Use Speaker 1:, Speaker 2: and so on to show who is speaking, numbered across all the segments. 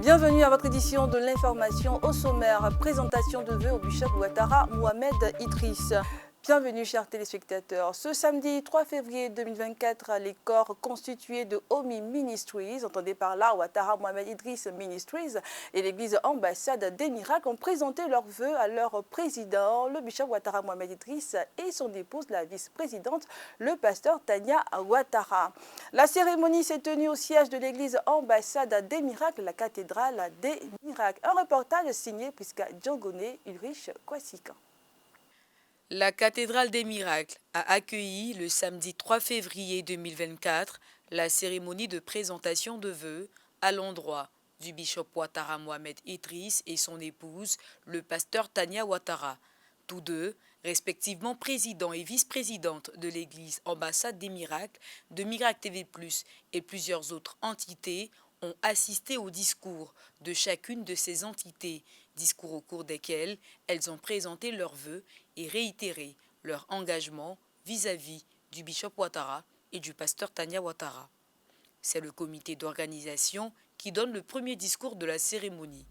Speaker 1: Bienvenue à votre édition de l'information au sommaire. Présentation de vœux au bishop Ouattara Mohamed Idriss. Bienvenue chers téléspectateurs. Ce samedi 3 février 2024, les corps constitués de Omi Ministries, entendez par là Ouattara Mohamed Idriss Ministries et l'église ambassade des miracles, ont présenté leurs vœux à leur président, le bishop Ouattara Mohamed Idriss, et son épouse, la vice-présidente, le pasteur Tania Ouattara. La cérémonie s'est tenue au siège de l'église ambassade des miracles, la cathédrale des miracles. Un reportage signé Prisca Djongone, Ulrich Kwasika.
Speaker 2: La cathédrale des miracles a accueilli le samedi 3 février 2024 la cérémonie de présentation de vœux à l'endroit du bishop Ouattara Mohamed Idriss et son épouse, le pasteur Tania Ouattara. Tous deux, respectivement président et vice-présidente de l'église ambassade des miracles, de Miracle TV+, et plusieurs autres entités, ont assisté au discours de chacune de ces entités, discours au cours desquels elles ont présenté leurs vœux et réitéré leur engagement vis-à-vis du bishop Ouattara et du pasteur Tania Ouattara. C'est le comité d'organisation qui donne le premier discours de la cérémonie.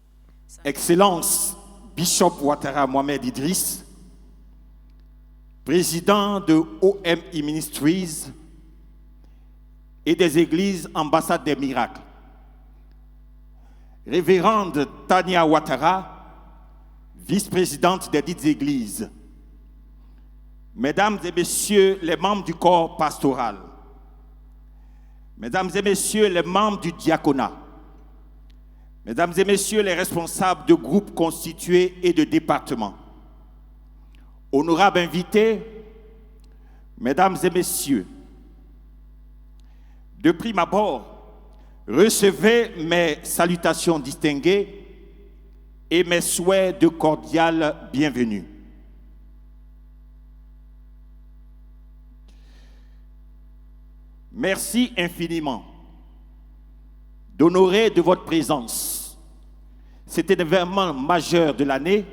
Speaker 3: Excellence, bishop Ouattara Mohamed Idriss, président de OMI Ministries et des églises ambassades des miracles. Révérende Tania Ouattara, vice-présidente des dites églises. Mesdames et messieurs les membres du corps pastoral, mesdames et messieurs les membres du diaconat, mesdames et messieurs les responsables de groupes constitués et de départements, honorables invités, mesdames et messieurs, de prime abord, recevez mes salutations distinguées et mes souhaits de cordiale bienvenue. Merci infiniment d'honorer de votre présence cet événement majeur de l'année,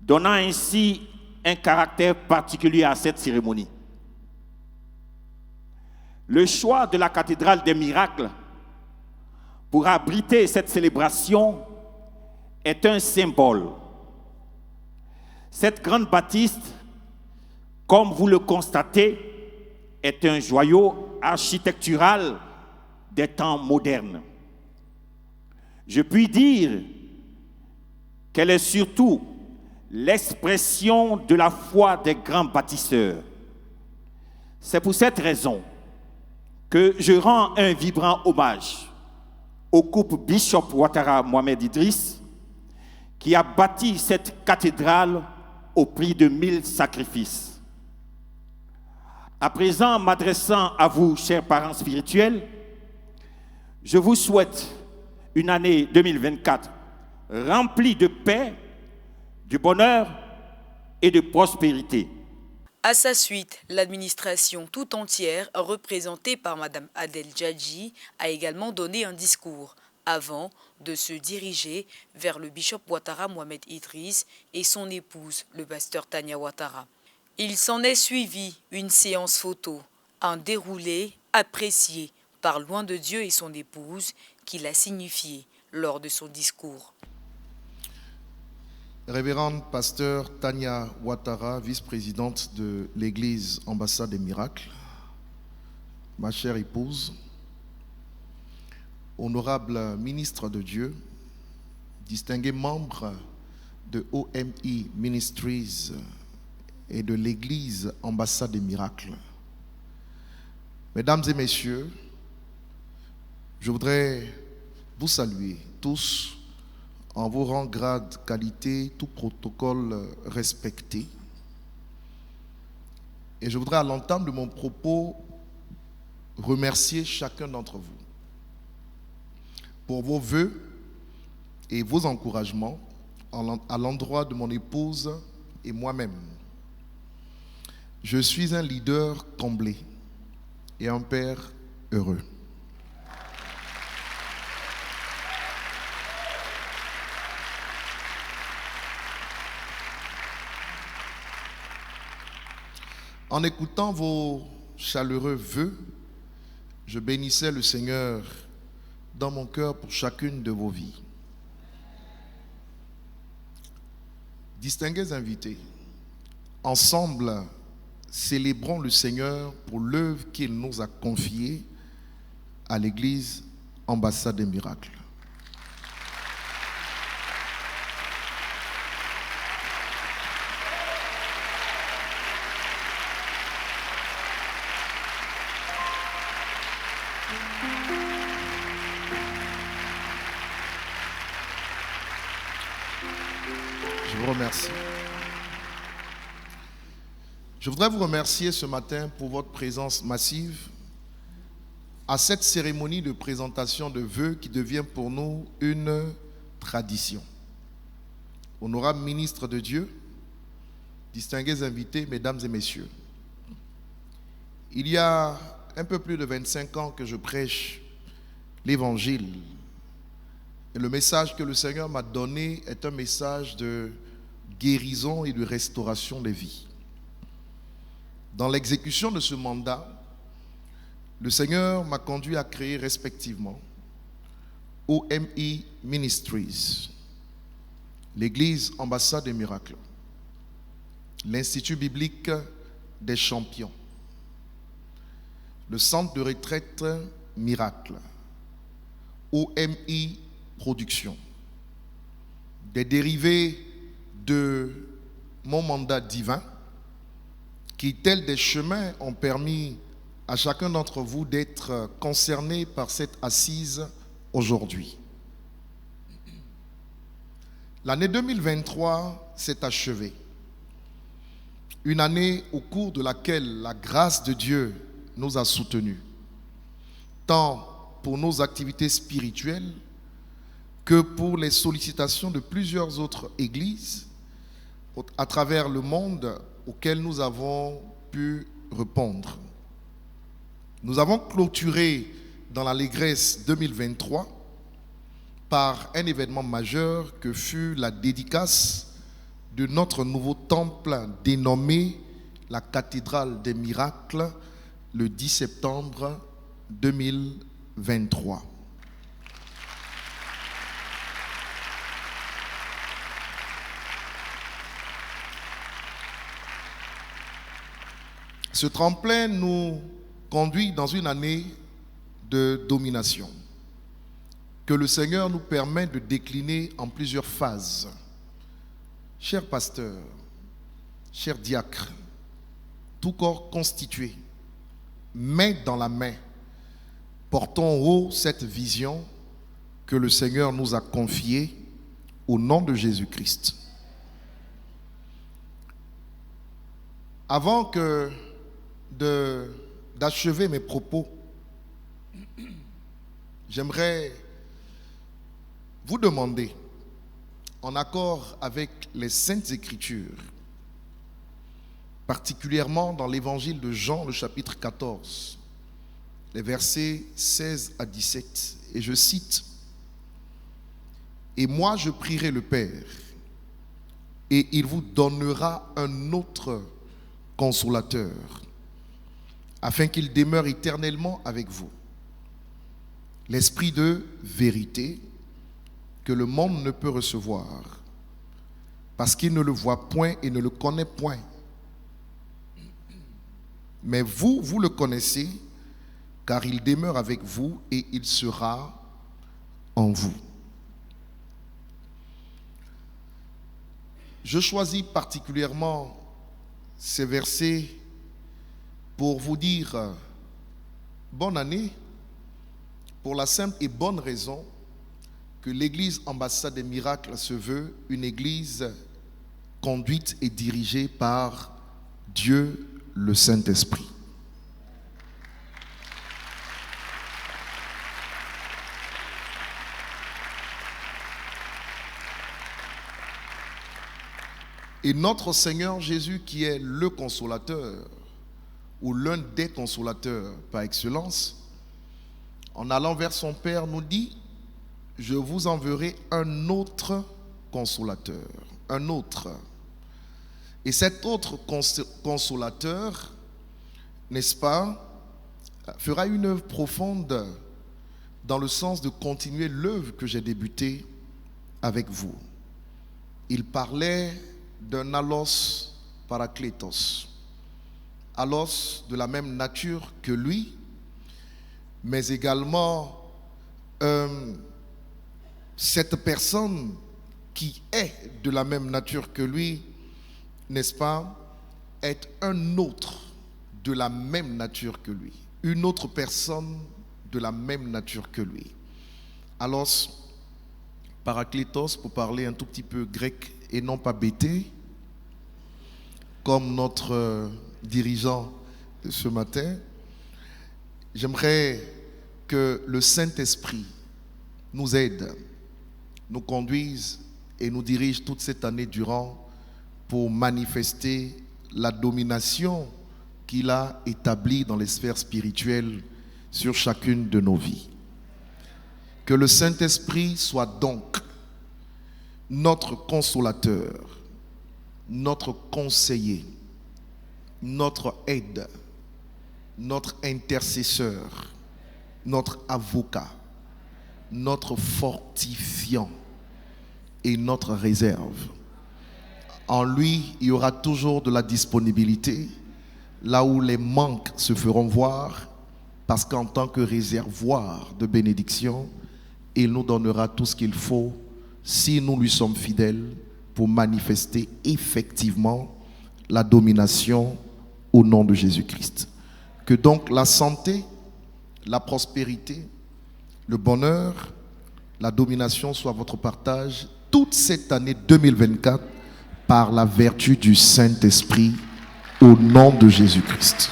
Speaker 3: donnant ainsi un caractère particulier à cette cérémonie. Le choix de la cathédrale des miracles pour abriter cette célébration est un symbole. Cette grande bâtisse, comme vous le constatez, est un joyau architectural des temps modernes. Je puis dire qu'elle est surtout l'expression de la foi des grands bâtisseurs. C'est pour cette raison que je rends un vibrant hommage au couple Bishop Ouattara Mohamed Idriss qui a bâti cette cathédrale au prix de 1000 sacrifices. À présent, m'adressant à vous, chers parents spirituels, je vous souhaite une année 2024 remplie de paix, de bonheur et de prospérité.
Speaker 2: À sa suite, l'administration tout entière, représentée par Mme Adel Djadji, a également donné un discours avant de se diriger vers le bishop Ouattara Mohamed Idriss et son épouse, le pasteur Tania Ouattara. Il s'en est suivi une séance photo, un déroulé apprécié par Loin de Dieu et son épouse, qui l'a signifié lors de son discours.
Speaker 4: Révérende pasteur Tania Ouattara, vice-présidente de l'église ambassade des miracles, ma chère épouse, honorable ministre de Dieu, distingué membre de OMI Ministries et de l'église ambassade des miracles, mesdames et messieurs, je voudrais vous saluer tous en vous rang grade, qualité, tout protocole respecté. Et je voudrais à l'entame de mon propos remercier chacun d'entre vous pour vos vœux et vos encouragements à l'endroit de mon épouse et moi-même. Je suis un leader comblé et un père heureux. En écoutant vos chaleureux vœux, je bénissais le Seigneur dans mon cœur pour chacune de vos vies. Distingués invités, ensemble, célébrons le Seigneur pour l'œuvre qu'il nous a confiée à l'Église Ambassade des Miracles. Je vous remercie. Je voudrais vous remercier ce matin pour votre présence massive à cette cérémonie de présentation de vœux qui devient pour nous une tradition. Honorable ministre de Dieu, distingués invités, mesdames et messieurs, il y a un peu plus de 25 ans que je prêche l'Évangile. Et le message que le Seigneur m'a donné est un message de guérison et de restauration des vies. Dans l'exécution de ce mandat, le Seigneur m'a conduit à créer respectivement OMI Ministries, l'Église Ambassade des Miracles, l'Institut biblique des champions, le centre de retraite Miracle, OMI Production. Des dérivés de mon mandat divin qui, tels des chemins, ont permis à chacun d'entre vous d'être concerné par cette assise aujourd'hui. L'année 2023 s'est achevée. Une année au cours de laquelle la grâce de Dieu nous a soutenus, tant pour nos activités spirituelles que pour les sollicitations de plusieurs autres églises à travers le monde auxquelles nous avons pu répondre. Nous avons clôturé dans l'allégresse 2023 par un événement majeur que fut la dédicace de notre nouveau temple dénommé la Cathédrale des Miracles le 10 septembre 2023. Ce tremplin nous conduit dans une année de domination que le Seigneur nous permet de décliner en plusieurs phases. Chers pasteurs, chers diacres, tout corps constitué, main dans la main, portons haut cette vision que le Seigneur nous a confiée au nom de Jésus-Christ. Avant d'achever mes propos, j'aimerais vous demander, en accord avec les Saintes Écritures, particulièrement dans l'évangile de Jean, le chapitre 14, les versets 16 à 17, et je cite: « Et moi je prierai le Père, et il vous donnera un autre consolateur, afin qu'il demeure éternellement avec vous. L'esprit de vérité que le monde ne peut recevoir, parce qu'il ne le voit point et ne le connaît point. Mais vous, vous le connaissez, car il demeure avec vous et il sera en vous. » Je choisis particulièrement ces versets pour vous dire bonne année, pour la simple et bonne raison que l'Église Ambassade des Miracles se veut une église conduite et dirigée par Dieu le Saint-Esprit. Et notre Seigneur Jésus, qui est le consolateur, ou l'un des consolateurs par excellence, en allant vers son Père, nous dit: je vous enverrai un autre consolateur, un autre. Et cet autre consolateur, n'est-ce pas, fera une œuvre profonde dans le sens de continuer l'œuvre que j'ai débutée avec vous. Il parlait d'un allos parakletos, allos de la même nature que lui, mais également cette personne qui est de la même nature que lui, n'est-ce pas, est un autre de la même nature que lui. Une autre personne de la même nature que lui. Alors, parakletos, pour parler un tout petit peu grec et non pas bété, comme notre dirigeant de ce matin, j'aimerais que le Saint-Esprit nous aide, nous conduise et nous dirige toute cette année durant pour manifester la domination qu'il a établie dans les sphères spirituelles sur chacune de nos vies. Que le Saint-Esprit soit donc notre consolateur, notre conseiller, notre aide, notre intercesseur, notre avocat, notre fortifiant et notre réserve. En lui, il y aura toujours de la disponibilité, là où les manques se feront voir, parce qu'en tant que réservoir de bénédiction, il nous donnera tout ce qu'il faut si nous lui sommes fidèles pour manifester effectivement la domination au nom de Jésus-Christ. Que donc la santé, la prospérité, le bonheur, la domination soit votre partage toute cette année 2024 par la vertu du Saint-Esprit au nom de Jésus-Christ.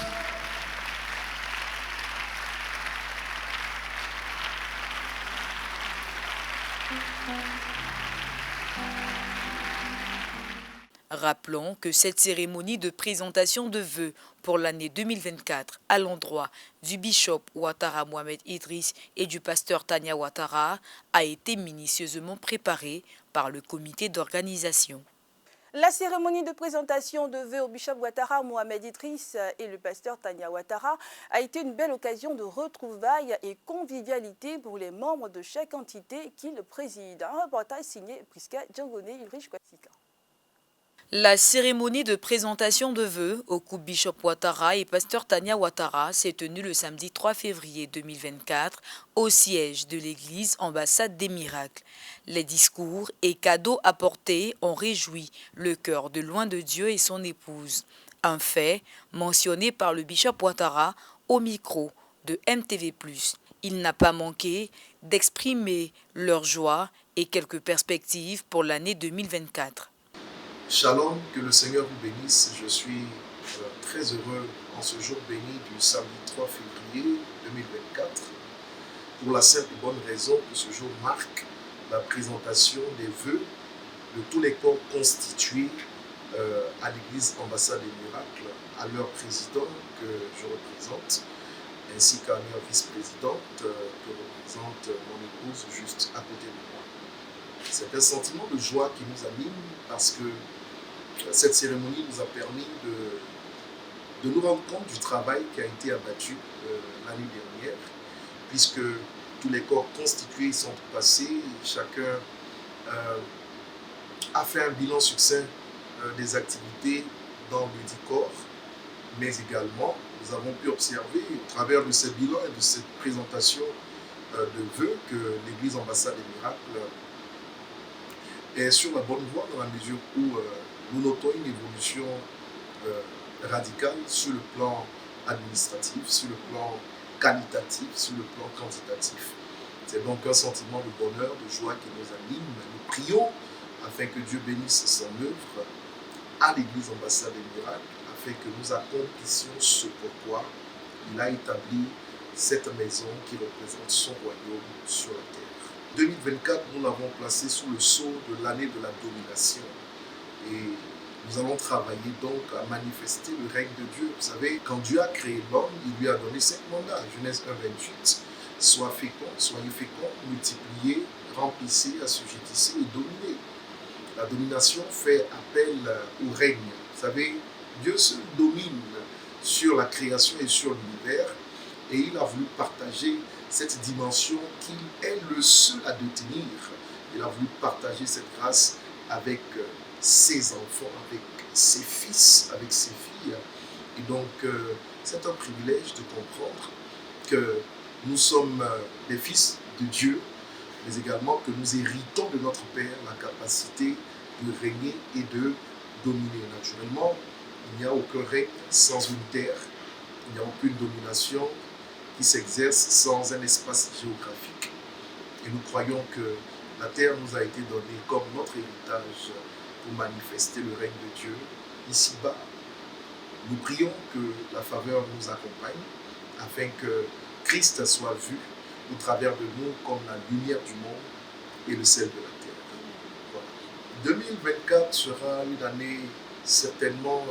Speaker 2: Rappelons que cette cérémonie de présentation de vœux pour l'année 2024 à l'endroit du bishop Ouattara Mohamed Idriss et du pasteur Tania Ouattara a été minutieusement préparée par le comité d'organisation.
Speaker 1: La cérémonie de présentation de vœux au bishop Ouattara Mohamed Idriss et le pasteur Tania Ouattara a été une belle occasion de retrouvailles et convivialité pour les membres de chaque entité qui le préside. Un reportage signé Priska Djangone Ulrich Kwatika.
Speaker 2: La cérémonie de présentation de vœux au couple Bishop Ouattara et pasteur Tania Ouattara s'est tenue le samedi 3 février 2024 au siège de l'église Ambassade des Miracles. Les discours et cadeaux apportés ont réjoui le cœur de Loin de Dieu et son épouse. Un fait mentionné par le Bishop Ouattara au micro de MTV+. Il n'a pas manqué d'exprimer leur joie et quelques perspectives pour l'année 2024.
Speaker 5: Shalom, que le Seigneur vous bénisse. Je suis très heureux en ce jour béni du samedi 3 février 2024 pour la simple et bonne raison que ce jour marque la présentation des vœux de tous les corps constitués à l'église Ambassade des Miracles, à leur président que je représente, ainsi qu'à leur vice-présidente que représente mon épouse juste à côté de moi. C'est un sentiment de joie qui nous anime parce que cette cérémonie nous a permis de nous rendre compte du travail qui a été abattu l'année dernière, puisque tous les corps constitués sont passés, chacun a fait un bilan succinct des activités dans le dit corps, mais également nous avons pu observer au travers de ce bilan et de cette présentation de vœux que l'église Ambassade des Miracles est sur la bonne voie dans la mesure où nous notons une évolution radicale sur le plan administratif, sur le plan qualitatif, sur le plan quantitatif. C'est donc un sentiment de bonheur, de joie qui nous anime. Nous prions afin que Dieu bénisse son œuvre à l'église Ambassade des Miracles, afin que nous accomplissions ce pourquoi il a établi cette maison qui représente son royaume sur la terre. 2024, nous l'avons placé sous le sceau de l'année de la domination. Et nous allons travailler donc à manifester le règne de Dieu. Vous savez, quand Dieu a créé l'homme, il lui a donné 5 mandats. Genèse 1:28. Sois fécond, soyez fécond, multipliez, remplissez, assujettissez et dominez. La domination fait appel au règne. Vous savez, Dieu seul domine sur la création et sur l'univers. Et il a voulu partager cette dimension qu'il est le seul à détenir. Il a voulu partager cette grâce avec ses enfants, avec ses fils, avec ses filles. Et donc, c'est un privilège de comprendre que nous sommes des fils de Dieu, mais également que nous héritons de notre Père la capacité de régner et de dominer. Naturellement, il n'y a aucun règne sans une terre, il n'y a aucune domination qui s'exerce sans un espace géographique. Et nous croyons que la terre nous a été donnée comme notre héritage pour manifester le règne de Dieu ici-bas. Nous prions que la faveur nous accompagne afin que Christ soit vu au travers de nous comme la lumière du monde et le sel de la terre. Voilà. 2024 sera une année certainement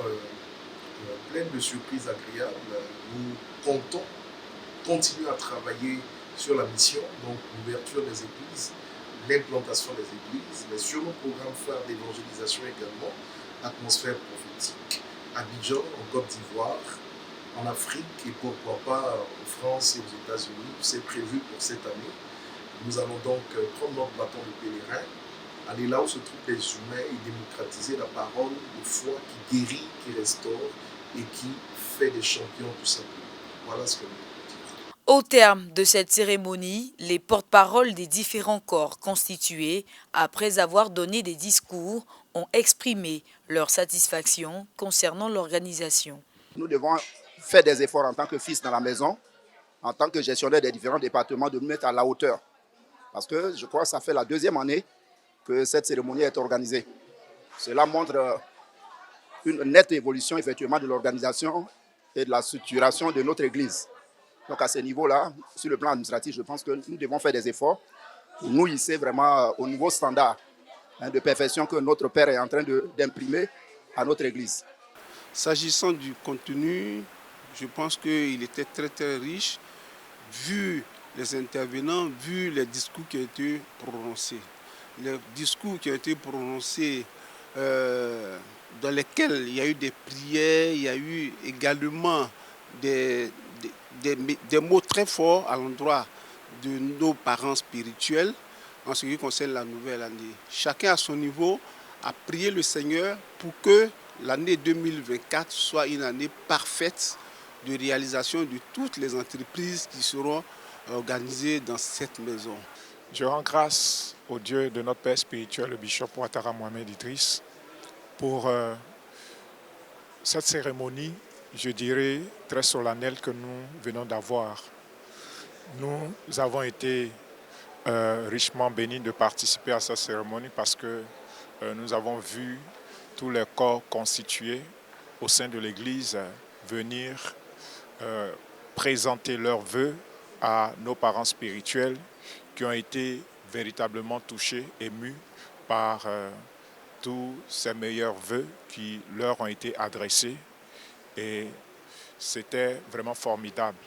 Speaker 5: pleine de surprises agréables. Nous comptons continuer à travailler sur la mission, donc l'ouverture des églises, l'implantation des églises, mais sur nos programmes phares d'évangélisation également, atmosphère prophétique, Abidjan, en Côte d'Ivoire, en Afrique et pourquoi pas en France et aux États-Unis. C'est prévu pour cette année. Nous allons donc prendre notre bâton de pèlerin, aller là où se trouvent les humains et démocratiser la parole de foi qui guérit, qui restaure et qui fait des champions tout simplement. Voilà ce que nous voulons dire.
Speaker 2: Au terme de cette cérémonie, les porte-paroles des différents corps constitués, après avoir donné des discours, ont exprimé leur satisfaction concernant l'organisation.
Speaker 6: Nous devons faire des efforts en tant que fils dans la maison, en tant que gestionnaire des différents départements, de nous mettre à la hauteur. Parce que je crois que ça fait la deuxième année que cette cérémonie est organisée. Cela montre une nette évolution effectivement de l'organisation et de la structuration de notre Église. Donc à ce niveau-là, sur le plan administratif, je pense que nous devons faire des efforts pour nous hisser vraiment au niveau standard de perfection que notre Père est en train d'imprimer à notre Église.
Speaker 7: S'agissant du contenu, je pense qu'il était très très riche, vu les intervenants, vu les discours qui ont été prononcés. Les discours qui ont été prononcés dans lesquels il y a eu des prières, il y a eu également des mots très forts à l'endroit de nos parents spirituels en ce qui concerne la nouvelle année. Chacun à son niveau a prié le Seigneur pour que l'année 2024 soit une année parfaite de réalisation de toutes les entreprises qui seront organisées dans cette maison.
Speaker 8: Je rends grâce au Dieu de notre Père spirituel, le bishop Ouattara Mohamed Idriss, pour cette cérémonie, je dirais, très solennelle que nous venons d'avoir. Nous avons été richement bénis de participer à cette cérémonie parce que nous avons vu tous les corps constitués au sein de l'Église venir présenter leurs vœux à nos parents spirituels qui ont été véritablement touchés, émus par tous ces meilleurs vœux qui leur ont été adressés. Et c'était vraiment formidable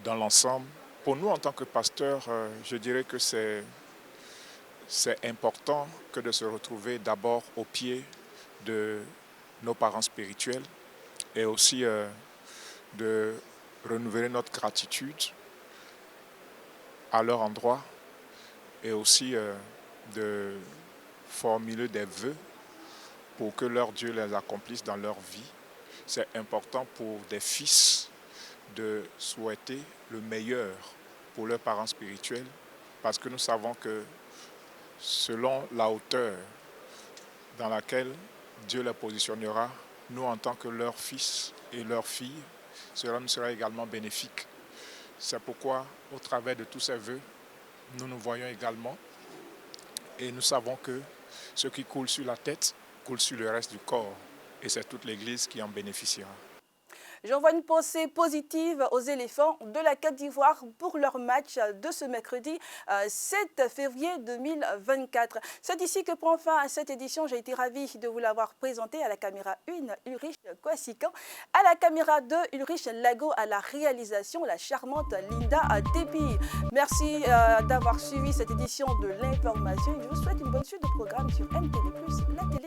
Speaker 8: dans l'ensemble. Pour nous, en tant que pasteurs, je dirais que c'est important que de se retrouver d'abord au pied de nos parents spirituels et aussi de renouveler notre gratitude à leur endroit et aussi de formuler des vœux pour que leur Dieu les accomplisse dans leur vie. C'est important pour des fils de souhaiter le meilleur pour leurs parents spirituels parce que nous savons que selon la hauteur dans laquelle Dieu les positionnera, nous en tant que leurs fils et leurs filles, cela nous sera également bénéfique. C'est pourquoi, au travers de tous ces vœux, nous nous voyons également et nous savons que ce qui coule sur la tête coule sur le reste du corps et c'est toute l'Église qui en bénéficiera.
Speaker 1: J'envoie une pensée positive aux éléphants de la Côte d'Ivoire pour leur match de ce mercredi 7 février 2024. C'est ici que prend fin cette édition. J'ai été ravie de vous l'avoir présenté à la caméra 1, Ulrich Kwasikan, à la caméra 2, Ulrich Lago, à la réalisation, la charmante Linda Tepi. Merci d'avoir suivi cette édition de l'information. Je vous souhaite une bonne suite de programme sur MTV+, la télé.